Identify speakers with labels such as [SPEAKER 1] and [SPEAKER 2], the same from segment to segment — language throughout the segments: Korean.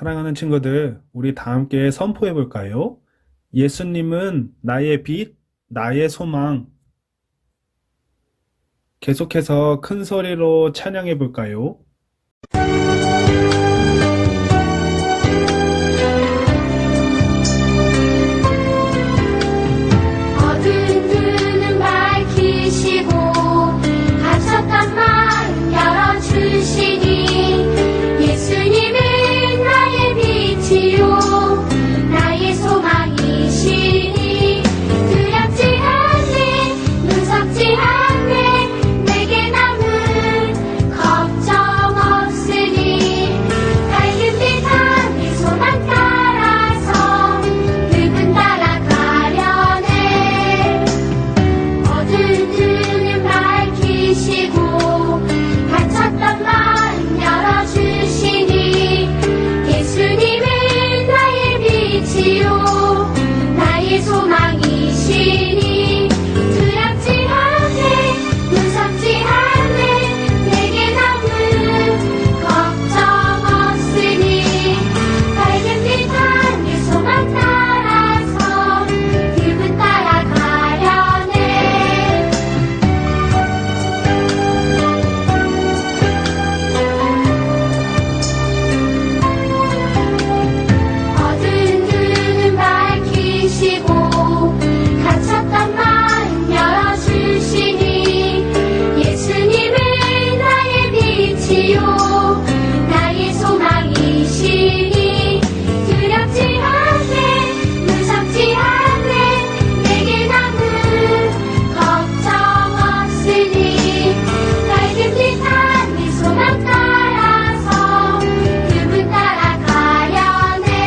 [SPEAKER 1] 사랑하는 친구들, 우리 다 함께 선포해 볼까요? 예수님은 나의 빛, 나의 소망. 계속해서 큰 소리로 찬양해 볼까요?
[SPEAKER 2] 어두운 눈은 밝히시고 갇혔던 마음 열어주시니 예수님은 나의 빛이요 나의 소망이시니 두렵지 않네 무섭지 않네 내게 남은 걱정 없으니 밝은 빛 안에 소망 따라서 붉은 따라가려네 어두운 눈은 밝히시고 갇혔던 마음 열어주시니 예수님은 나의 빛이요 나의 소망이시니 두렵지 않네 무섭지 않네 내게 남은 걱정 없으니 밝은 빛 안에 소망 따라서 붉은 따라가려네 어두운 눈은 밝히시고 갇혔던 마음 열어주시니 예수님은 나의 빛이요 나의 소망이시니 두렵지 않네 무섭지 않네 내게 남은 걱정 없으니 밝은 빛 안에 소망 따라서 붉은 따라가려네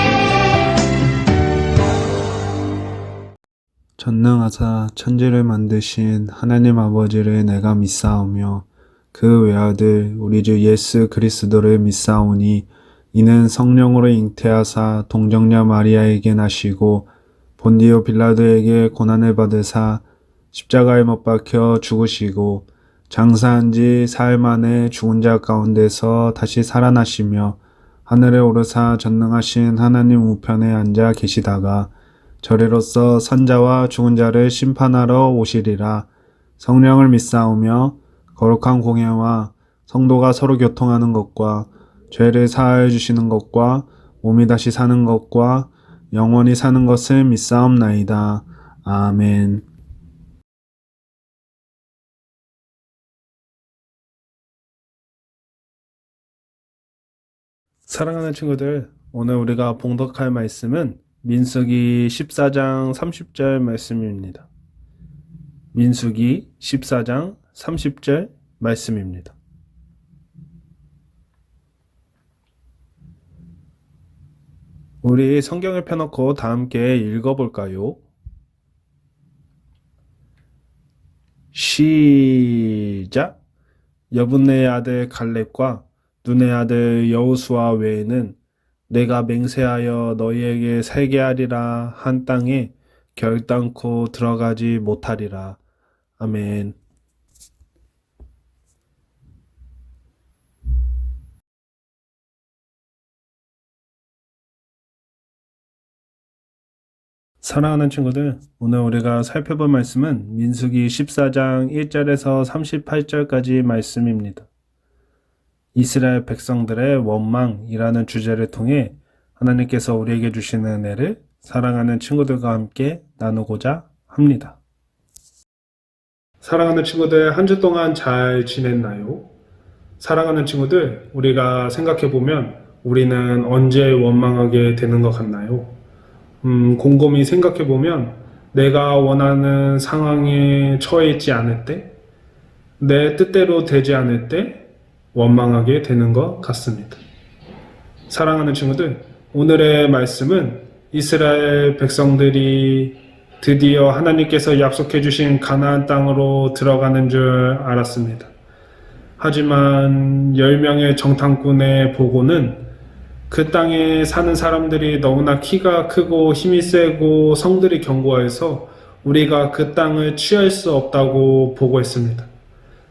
[SPEAKER 3] 전능하사 천지를 만드신 하나님 아버지를 내가 믿사오며 그 외아들 우리 주 예수 그리스도를 믿사오니 이는 성령으로 잉태하사 동정녀 마리아에게 나시고 본디오 빌라도에게 고난을 받으사 십자가에 못 박혀 죽으시고 장사한 지 사흘 만에 죽은 자 가운데서 다시 살아나시며 하늘에 오르사 전능하신 하나님 우편에 앉아 계시다가 저리로서 선자와 죽은 자를 심판하러 오시리라. 성령을 믿사오며 거룩한 공예와 성도가 서로 교통하는 것과 죄를 사하여 주시는 것과 몸이 다시 사는 것과 영원히 사는 것을 믿사옵나이다. 아멘.
[SPEAKER 1] 사랑하는 친구들, 오늘 우리가 봉독할 말씀은 민수기 14장 30절 말씀입니다. 민수기 14장 30절 말씀입니다. 우리 성경을 펴놓고 다 함께 읽어볼까요? 시작! 여분네의 아들 갈렙과 눈의 아들 여호수아 외에는 내가 맹세하여 너희에게 살게 하리라 한 땅에 결단코 들어가지 못하리라. 아멘. 사랑하는 친구들, 오늘 우리가 살펴볼 말씀은 민수기 14장 1절에서 38절까지 말씀입니다. 이스라엘 백성들의 원망이라는 주제를 통해 하나님께서 우리에게 주시는 은혜를 사랑하는 친구들과 함께 나누고자 합니다. 사랑하는 친구들, 한 주 동안 잘 지냈나요? 사랑하는 친구들, 우리가 생각해보면 우리는 언제 원망하게 되는 것 같나요? 곰곰이 생각해보면 내가 원하는 상황에 처해 있지 않을 때, 내 뜻대로 되지 않을 때 원망하게 되는 것 같습니다. 사랑하는 친구들, 오늘의 말씀은 이스라엘 백성들이 드디어 하나님께서 약속해 주신 가나안 땅으로 들어가는 줄 알았습니다. 하지만 10명의 정탐꾼의 보고는 그 땅에 사는 사람들이 너무나 키가 크고 힘이 세고 성들이 견고해서 우리가 그 땅을 취할 수 없다고 보고했습니다.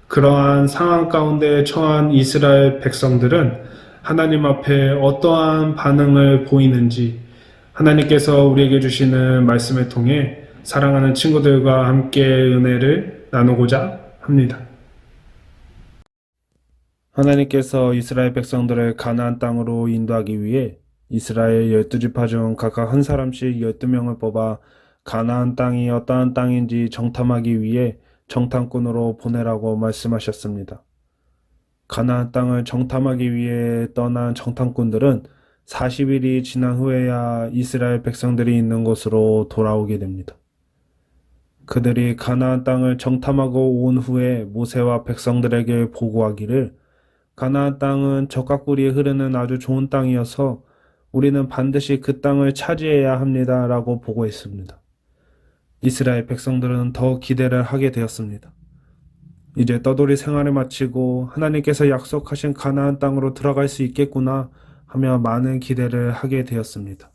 [SPEAKER 1] 그러한 상황 가운데 처한 이스라엘 백성들은 하나님 앞에 어떠한 반응을 보이는지 하나님께서 우리에게 주시는 말씀을 통해 사랑하는 친구들과 함께 은혜를 나누고자 합니다. 하나님께서 이스라엘 백성들을 가나안 땅으로 인도하기 위해 이스라엘 12지파 중 각각 한 사람씩 12명을 뽑아 가나안 땅이 어떠한 땅인지 정탐하기 위해 정탐꾼으로 보내라고 말씀하셨습니다. 가나안 땅을 정탐하기 위해 떠난 정탐꾼들은 40일이 지난 후에야 이스라엘 백성들이 있는 곳으로 돌아오게 됩니다. 그들이 가나안 땅을 정탐하고 온 후에 모세와 백성들에게 보고하기를 가나안 땅은 젖과 꿀이 흐르는 아주 좋은 땅이어서 우리는 반드시 그 땅을 차지해야 합니다. 라고 보고했습니다. 이스라엘 백성들은 더 기대를 하게 되었습니다. 이제 떠돌이 생활을 마치고 하나님께서 약속하신 가나안 땅으로 들어갈 수 있겠구나 하며 많은 기대를 하게 되었습니다.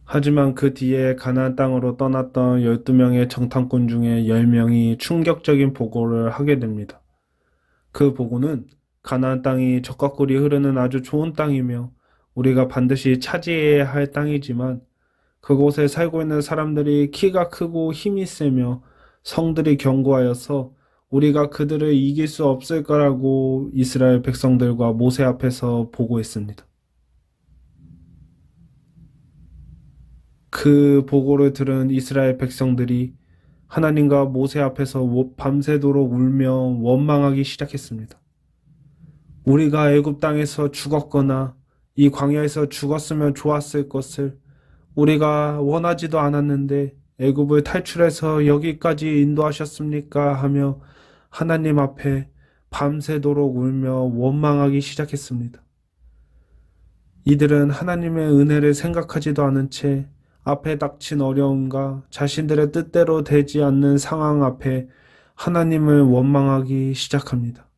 [SPEAKER 1] 하지만 그 뒤에 가나안 땅으로 떠났던 12명의 정탐꾼 중에 10명이 충격적인 보고를 하게 됩니다. 그 보고는 가나안 땅이 젖과 꿀이 흐르는 아주 좋은 땅이며 우리가 반드시 차지해야 할 땅이지만 그곳에 살고 있는 사람들이 키가 크고 힘이 세며 성들이 견고하여서 우리가 그들을 이길 수 없을 거라고 이스라엘 백성들과 모세 앞에서 보고했습니다. 그 보고를 들은 이스라엘 백성들이 하나님과 모세 앞에서 밤새도록 울며 원망하기 시작했습니다. 우리가 애굽 땅에서 죽었거나 이 광야에서 죽었으면 좋았을 것을 우리가 원하지도 않았는데 애굽을 탈출해서 여기까지 인도하셨습니까? 하며 하나님 앞에 밤새도록 울며 원망하기 시작했습니다. 이들은 하나님의 은혜를 생각하지도 않은 채 앞에 닥친 어려움과 자신들의 뜻대로 되지 않는 상황 앞에 하나님을 원망하기 시작합니다.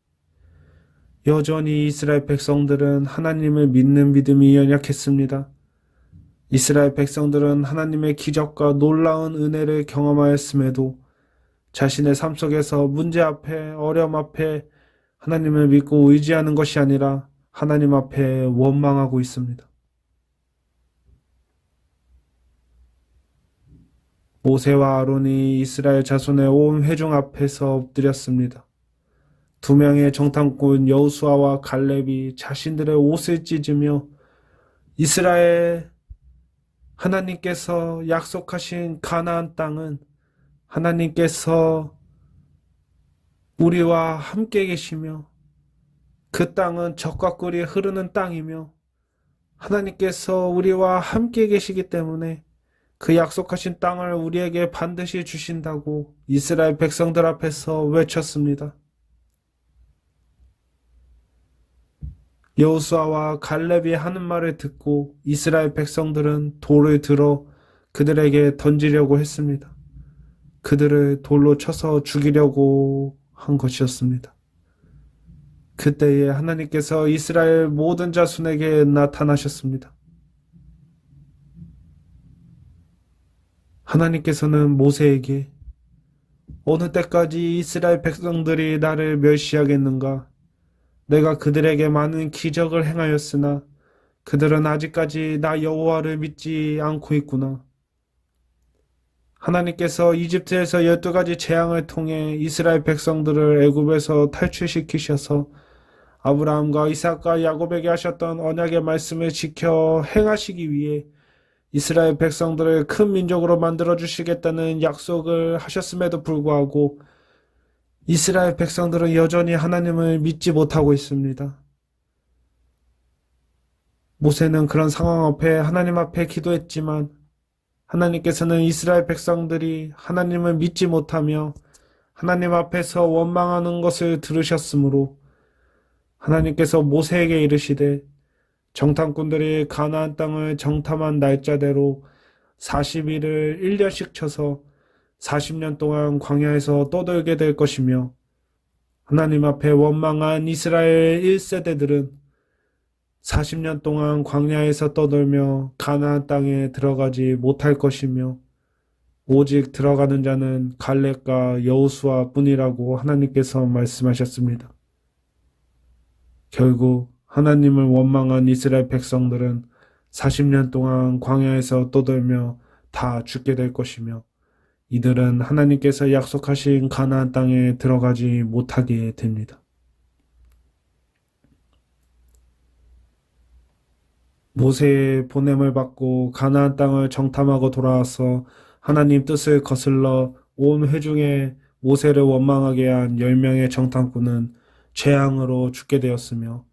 [SPEAKER 1] 여전히 이스라엘 백성들은 하나님을 믿는 믿음이 연약했습니다. 이스라엘 백성들은 하나님의 기적과 놀라운 은혜를 경험하였음에도 자신의 삶 속에서 문제 앞에, 어려움 앞에 하나님을 믿고 의지하는 것이 아니라 하나님 앞에 원망하고 있습니다. 모세와 아론이 이스라엘 자손의 온 회중 앞에서 엎드렸습니다. 2명의 정탐꾼 여호수아와 갈렙이 자신들의 옷을 찢으며 이스라엘 하나님께서 약속하신 가나안 땅은 하나님께서 우리와 함께 계시며 그 땅은 젖과 꿀이 흐르는 땅이며 하나님께서 우리와 함께 계시기 때문에 그 약속하신 땅을 우리에게 반드시 주신다고 이스라엘 백성들 앞에서 외쳤습니다. 여호수아와 갈렙이 하는 말을 듣고 이스라엘 백성들은 돌을 들어 그들에게 던지려고 했습니다. 그들을 돌로 쳐서 죽이려고 한 것이었습니다. 그때에 하나님께서 이스라엘 모든 자손에게 나타나셨습니다. 하나님께서는 모세에게 어느 때까지 이스라엘 백성들이 나를 멸시하겠는가? 내가 그들에게 많은 기적을 행하였으나 그들은 아직까지 나 여호와를 믿지 않고 있구나. 하나님께서 이집트에서 12가지 재앙을 통해 이스라엘 백성들을 애굽에서 탈출시키셔서 아브라함과 이삭과 야곱에게 하셨던 언약의 말씀을 지켜 행하시기 위해 이스라엘 백성들을 큰 민족으로 만들어 주시겠다는 약속을 하셨음에도 불구하고 이스라엘 백성들은 여전히 하나님을 믿지 못하고 있습니다. 모세는 그런 상황 앞에 하나님 앞에 기도했지만 하나님께서는 이스라엘 백성들이 하나님을 믿지 못하며 하나님 앞에서 원망하는 것을 들으셨으므로 하나님께서 모세에게 이르시되 정탐꾼들이 가나안 땅을 정탐한 날짜대로 40일을 1년씩 쳐서 40년 동안 광야에서 떠돌게 될 것이며 하나님 앞에 원망한 이스라엘 1세대들은 40년 동안 광야에서 떠돌며 가나안 땅에 들어가지 못할 것이며 오직 들어가는 자는 갈렙과 여호수아 뿐이라고 하나님께서 말씀하셨습니다. 결국 하나님을 원망한 이스라엘 백성들은 40년 동안 광야에서 떠돌며 다 죽게 될 것이며 이들은 하나님께서 약속하신 가나안 땅에 들어가지 못하게 됩니다. 모세의 보냄을 받고 가나안 땅을 정탐하고 돌아와서 하나님 뜻을 거슬러 온 회중에 모세를 원망하게 한 10명의 정탐꾼은 재앙으로 죽게 되었으며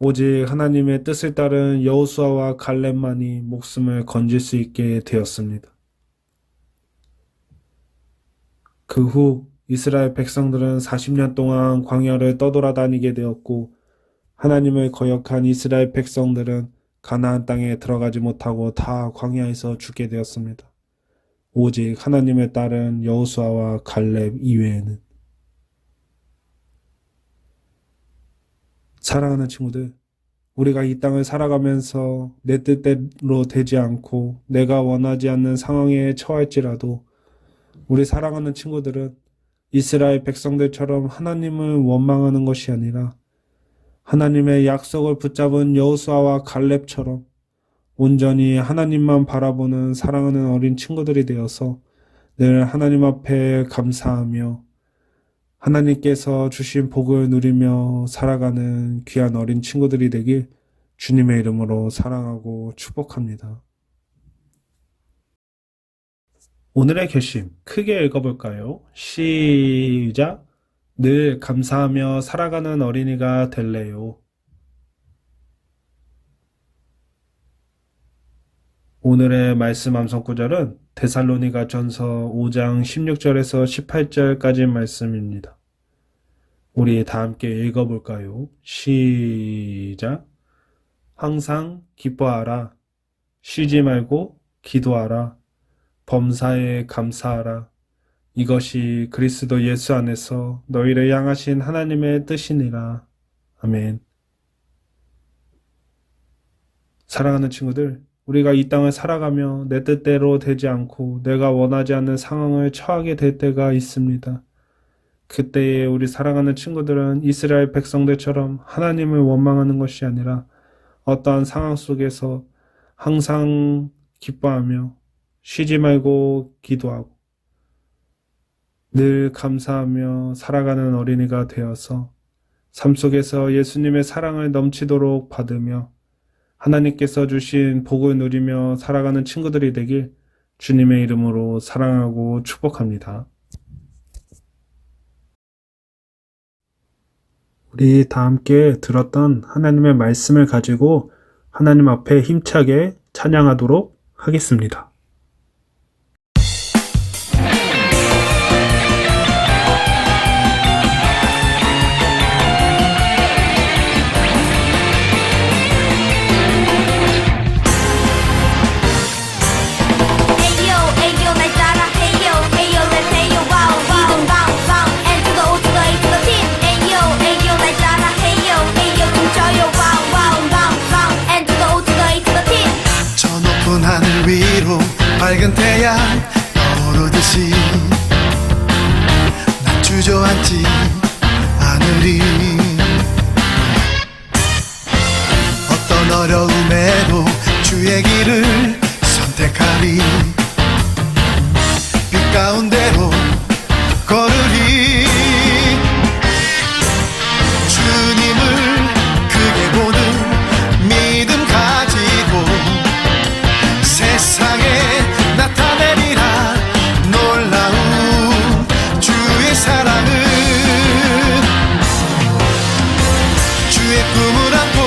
[SPEAKER 1] 오직 하나님의 뜻을 따른 여호수아와 갈렙만이 목숨을 건질 수 있게 되었습니다. 그 후 이스라엘 백성들은 40년 동안 광야를 떠돌아다니게 되었고 하나님을 거역한 이스라엘 백성들은 가나안 땅에 들어가지 못하고 다 광야에서 죽게 되었습니다. 오직 하나님을 따른 여호수아와 갈렙 이외에는. 사랑하는 친구들, 우리가 이 땅을 살아가면서 내 뜻대로 되지 않고 내가 원하지 않는 상황에 처할지라도 우리 사랑하는 친구들은 이스라엘 백성들처럼 하나님을 원망하는 것이 아니라 하나님의 약속을 붙잡은 여호수아와 갈렙처럼 온전히 하나님만 바라보는 사랑하는 어린 친구들이 되어서 늘 하나님 앞에 감사하며 하나님께서 주신 복을 누리며 살아가는 귀한 어린 친구들이 되길 주님의 이름으로 사랑하고 축복합니다. 오늘의 결심 크게 읽어볼까요? 시작! 늘 감사하며 살아가는 어린이가 될래요. 오늘의 말씀 암송 구절은 데살로니가 전서 5장 16절에서 18절까지 말씀입니다. 우리 다 함께 읽어볼까요? 시작! 항상 기뻐하라. 쉬지 말고 기도하라. 범사에 감사하라. 이것이 그리스도 예수 안에서 너희를 향하신 하나님의 뜻이니라. 아멘. 사랑하는 친구들, 우리가 이 땅을 살아가며 내 뜻대로 되지 않고 내가 원하지 않는 상황을 처하게 될 때가 있습니다. 그때에 우리 사랑하는 친구들은 이스라엘 백성들처럼 하나님을 원망하는 것이 아니라 어떠한 상황 속에서 항상 기뻐하며 쉬지 말고 기도하고 늘 감사하며 살아가는 어린이가 되어서 삶 속에서 예수님의 사랑을 넘치도록 받으며 하나님께서 주신 복을 누리며 살아가는 친구들이 되길 주님의 이름으로 사랑하고 축복합니다. 우리 다 함께 들었던 하나님의 말씀을 가지고 하나님 앞에 힘차게 찬양하도록 하겠습니다.
[SPEAKER 4] 하늘 위로 밝은 태양 오르듯이 난 주저앉지 않으리. 어떤 어려움에도 주의 길을 선택하리. 빛 가운데로 걸으리. 주님을 크게 보는 믿음 가지고 세상에 나타내리라. 놀라운 주의 사랑은 주의 꿈을 안고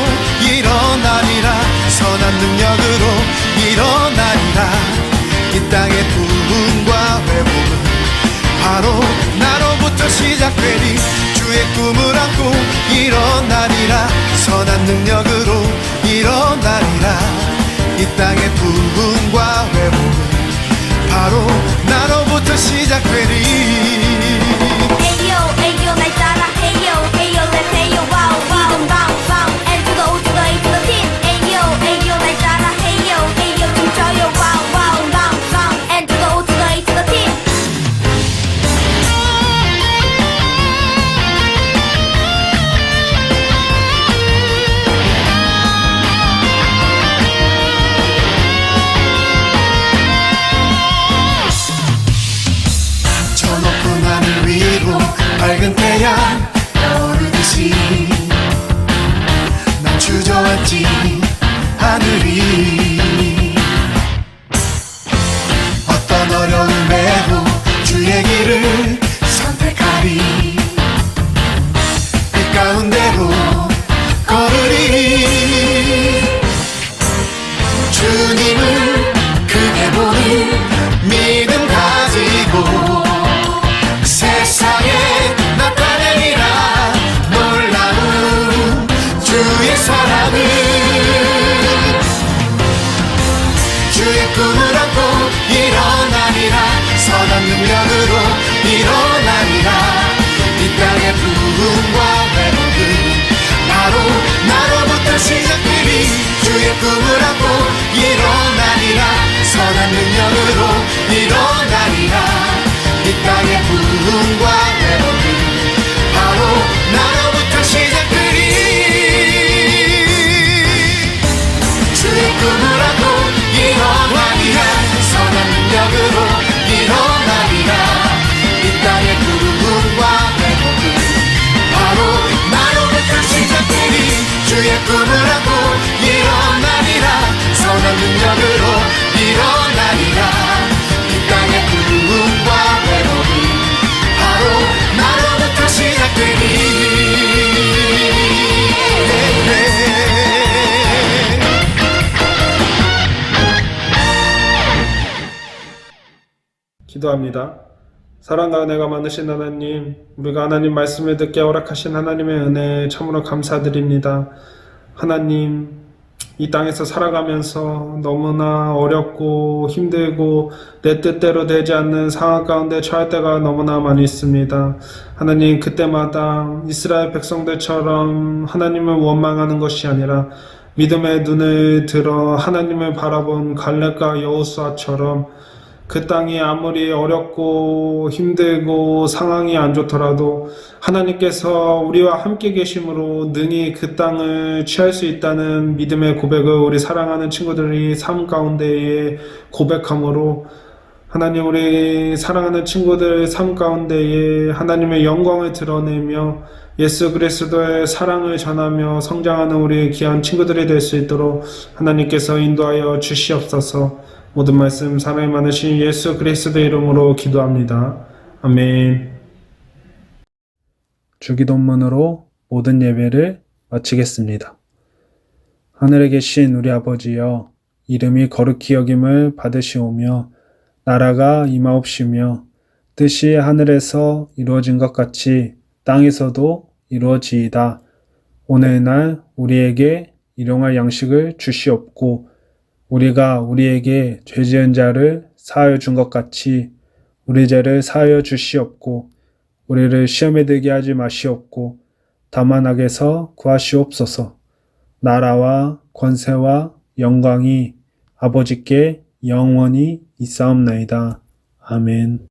[SPEAKER 4] 일어나리라. 선한 능력으로 일어나리라. 이 땅의 부흥과 회복은 바로 나로부터 시작되리. 주의 꿈을 안고 일어나리라. 선한 능력으로 일어나리라. 이 땅의 부흥과 회복은 바로 나로부터 시작되리.
[SPEAKER 2] 에이요 에이요 날 따라 에이요 에이요 let's 에이요 와우 이동 방방 and to the O to the A to the T. 에이요 에이요 날 따라 에이요 에이요 춤춰요 와우 와우 방방 and to the O to the A to the T.
[SPEAKER 4] 떠오르듯이 난 주저앉지 않으리. 어떤 어려움에도 주의 길을 선택하리. 그 가운데로 걸으리. 주님을 크게 보는 믿음 가지고 세상에 나타내리라. 놀라운 주의 사랑을. 주의 꿈을 안고 일어나리라. 선한 능력으로 일어나리라. 이 땅의 부흥과 회복은 바로 나로부터 시작되리. 주의 꿈을 안고 일어나리라. 선한 능력으로 일어나리라. 이 땅의 부흥과 회복은 바로 나로부터 시작되리. 주의 꿈을 안고 일어나리라. 선한 능력으로 일어나리라. 이 땅의 부흥과 회복은 바로 나로부터 시작되리. 주의 꿈을 안고 일어나리라. 선한 능력으로 일어나리라. 이 땅의 부흥과 회복은 바로 나로부터 시작되리.
[SPEAKER 1] 기도합니다. 사랑과 은혜가 많으신 하나님, 우리가 하나님 말씀을 듣게 허락하신 하나님의 은혜 참으로 감사드립니다. 하나님, 이 땅에서 살아가면서 너무나 어렵고 힘들고 내 뜻대로 되지 않는 상황 가운데 처할 때가 너무나 많이 있습니다. 하나님, 그때마다 이스라엘 백성들처럼 하나님을 원망하는 것이 아니라 믿음의 눈을 들어 하나님을 바라본 갈렙과 여호수아처럼 그 땅이 아무리 어렵고 힘들고 상황이 안 좋더라도 하나님께서 우리와 함께 계심으로 능히 그 땅을 취할 수 있다는 믿음의 고백을 우리 사랑하는 친구들이 삶 가운데에 고백함으로 하나님, 우리 사랑하는 친구들 삶 가운데에 하나님의 영광을 드러내며 예수 그리스도의 사랑을 전하며 성장하는 우리 귀한 친구들이 될 수 있도록 하나님께서 인도하여 주시옵소서. 모든 말씀 사랑이 많으신 예수 그리스도의 이름으로 기도합니다. 아멘.
[SPEAKER 3] 주기도문으로 모든 예배를 마치겠습니다. 하늘에 계신 우리 아버지여, 이름이 거룩히 여김을 받으시오며 나라가 임하옵시며 뜻이 하늘에서 이루어진 것 같이 땅에서도 이루어지이다. 오늘날 우리에게 일용할 양식을 주시옵고 우리가 우리에게 죄 지은 자를 사하여 준 것 같이 우리 죄를 사하여 주시옵고 우리를 시험에 들게 하지 마시옵고 다만 악에서 구하시옵소서. 나라와 권세와 영광이 아버지께 영원히 있사옵나이다. 아멘.